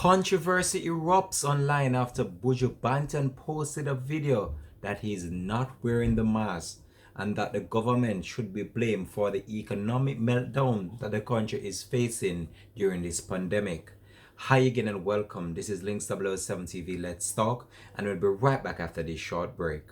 Controversy erupts online after Buju Banton posted a video that he's not wearing the mask and that the government should be blamed for the economic meltdown that the country is facing during this pandemic. Hi again and welcome. This is Links 007 TV. Let's talk, and we'll be right back after this short break.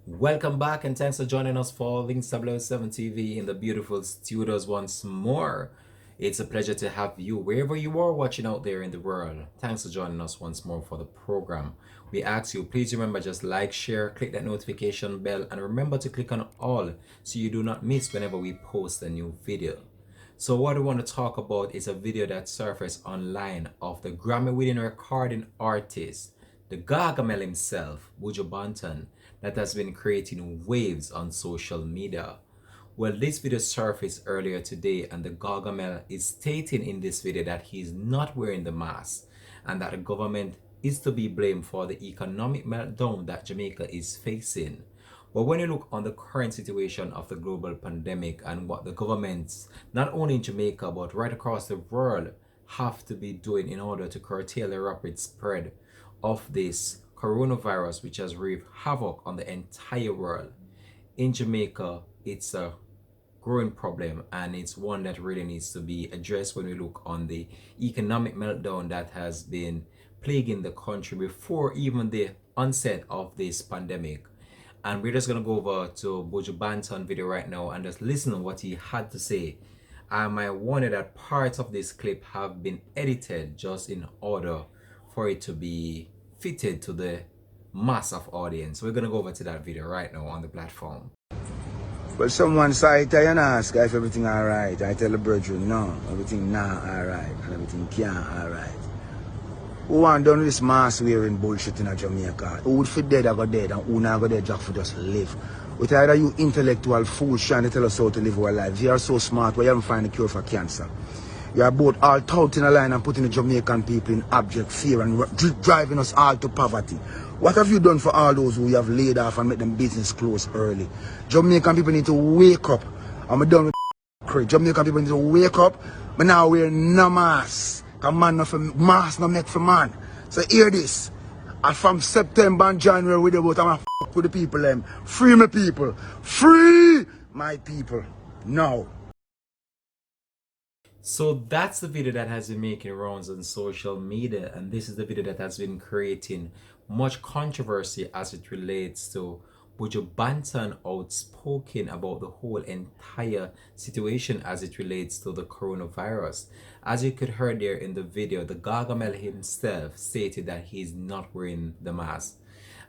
Welcome back and thanks for joining us for Links 007 TV in the beautiful studios once more. It's a pleasure to have you wherever you are watching out there in the world. Thanks for joining us once more for the program. We ask you, please remember, just like, share, click that notification bell, and remember to click on all so you do not miss whenever we post a new video. So what we want to talk about is a video that surfaced online of the Grammy-winning recording artist, the Gargamel himself, Buju Banton, that has been creating waves on social media. Well, this video surfaced earlier today, and the Gargamel is stating in this video that he's not wearing the mask and that the government is to be blamed for the economic meltdown that Jamaica is facing. But when you look on the current situation of the global pandemic and what the governments, not only in Jamaica but right across the world, have to be doing in order to curtail the rapid spread of this coronavirus, which has wreaked havoc on the entire world. In Jamaica, it's a growing problem, and it's one that really needs to be addressed when we look on the economic meltdown that has been plaguing the country before even the onset of this pandemic. And we're just going to go over to Buju Banton video right now and just listen to what he had to say. I might wonder that parts of this clip have been edited just in order for it to be fitted to the mass of audience. We're gonna go over to that video right now on the platform. Well, someone said I and ask if everything alright. I tell the brethren no, everything nah alright and everything can't alright. Who want done this mass wearing bullshit in Jamaica? Who would fit dead I go dead and who not go dead just for just live? With either you intellectual fools trying to tell us how to live our lives. You are so smart why you haven't found a cure for cancer. You are both all out in a line and putting the Jamaican people in abject fear and driving us all to poverty. What have you done for all those who you have laid off and make them business close early? Jamaican people need to wake up. I'm done with crazy. Jamaican people need to wake up. But now we're no mask. Because man no for mask no make for man. So hear this. And from September and January with the vote, I'm going to f*** with the people them. Free my people. Free my people. Now. So that's the video that has been making rounds on social media, and this is the video that has been creating much controversy as it relates to Buju Banton outspoken about the whole entire situation as it relates to the coronavirus. As you could hear there in the video, the Gargamel himself stated that he's not wearing the mask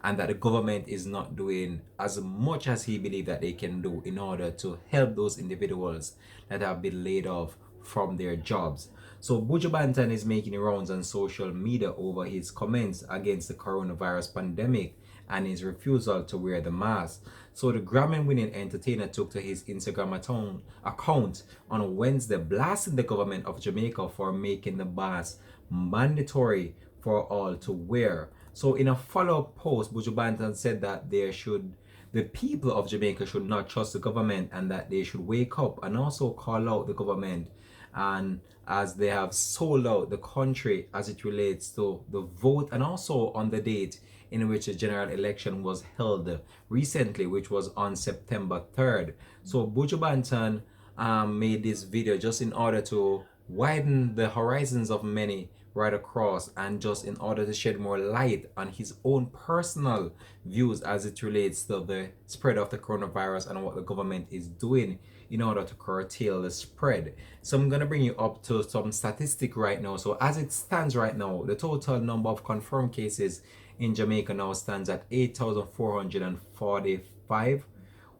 and that the government is not doing as much as he believes that they can do in order to help those individuals that have been laid off from their jobs. So Buju Banton is making rounds on social media over his comments against the coronavirus pandemic and his refusal to wear the mask. So the Grammy-winning entertainer took to his Instagram account on Wednesday, blasting the government of Jamaica for making the mask mandatory for all to wear. So in a follow-up post, Buju Banton said that the people of Jamaica should not trust the government and that they should wake up, and also call out the government and as they have sold out the country as it relates to the vote and also on the date in which the general election was held recently, which was on September 3rd. So Buju Banton made this video just in order to widen the horizons of many right across, and just in order to shed more light on his own personal views as it relates to the spread of the coronavirus and what the government is doing in order to curtail the spread. So I'm going to bring you up to some statistic right now. So as it stands right now, the total number of confirmed cases in Jamaica now stands at 8,445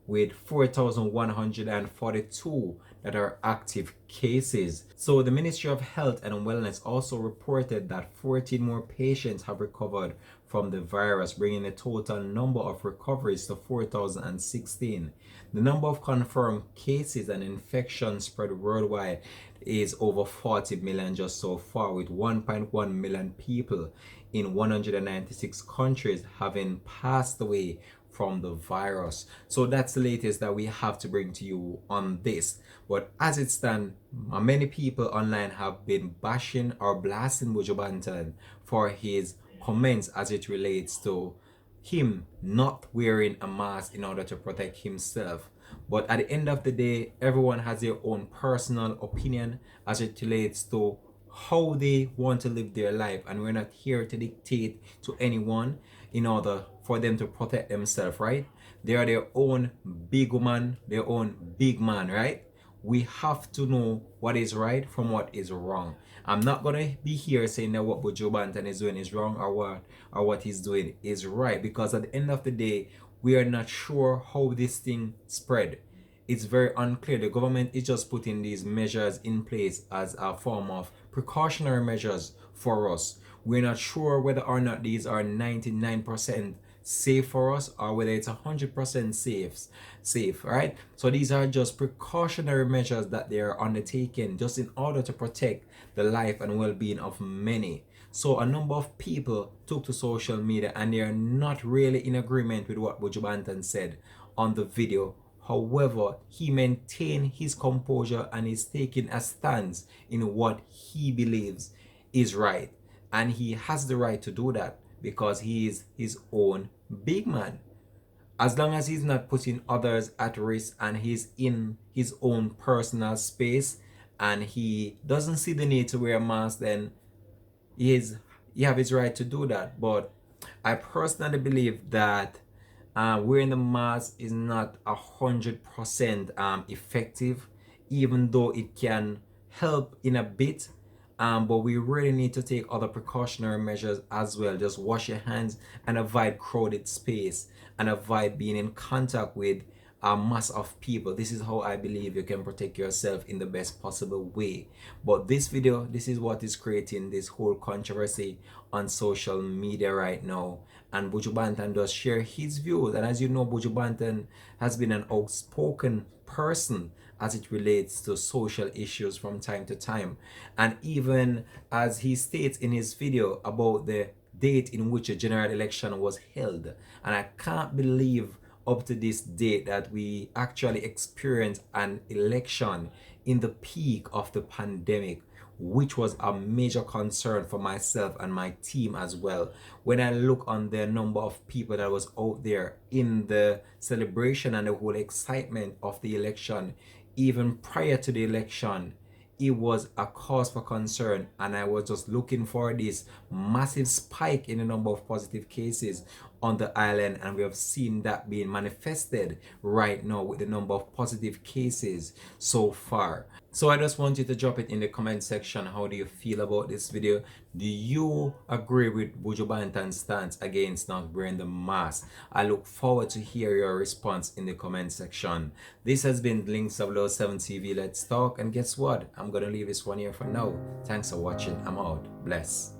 with 4,142 that are active cases. So the Ministry of Health and Wellness also reported that 14 more patients have recovered from the virus, bringing the total number of recoveries to 4,016. The number of confirmed cases and infections spread worldwide is over 40 million just so far, with 1.1 million people in 196 countries having passed away from the virus. So that's the latest that we have to bring to you on this. But as it stands, many people online have been bashing or blasting Buju Banton for his comments as it relates to him not wearing a mask in order to protect himself. But at the end of the day, everyone has their own personal opinion as it relates to how they want to live their life, and we're not here to dictate to anyone in order for them to protect themselves, right? They are their own big woman, their own big man, right? We have to know what is right from what is wrong. I'm not gonna be here saying that what Buju Banton is doing is wrong, or what he's doing is right, because at the end of the day, we are not sure how this thing spread. It's very unclear. The government is just putting these measures in place as a form of precautionary measures for us. We're not sure whether or not these are 99% safe for us, or whether it's 100% safe, right? So these are just precautionary measures that they are undertaking just in order to protect the life and well-being of many. So a number of people took to social media and they are not really in agreement with what Buju Banton said on the video. However, he maintained his composure and is taking a stance in what he believes is right. And he has the right to do that because he is his own big man. As long as he's not putting others at risk and he's in his own personal space and he doesn't see the need to wear a mask, then he have his right to do that. But I personally believe that wearing the mask is not 100% effective, even though it can help in a bit. But we really need to take other precautionary measures as well. Just wash your hands and avoid crowded space and avoid being in contact with a mass of people. This is how I believe you can protect yourself in the best possible way. But this video, this is what is creating this whole controversy on social media right now. And Buju Banton does share his views. And as you know, Buju Banton has been an outspoken person as it relates to social issues from time to time. And even as he states in his video about the date in which a general election was held. And I can't believe up to this date that we actually experienced an election in the peak of the pandemic, which was a major concern for myself and my team as well. When I look on the number of people that was out there in the celebration and the whole excitement of the election, even prior to the election, it was a cause for concern, and I was just looking for this massive spike in the number of positive cases on the island, and we have seen that being manifested right now with the number of positive cases so far. So I just want you to drop it in the comment section. How do you feel about this video? Do you agree with Buju Banton's stance against not wearing the mask? I look forward to hear your response in the comment section. This has been Links of COVlD-l9 TV. Let's talk. And guess what? I'm gonna leave this one here for now. Thanks for watching. I'm out. Bless.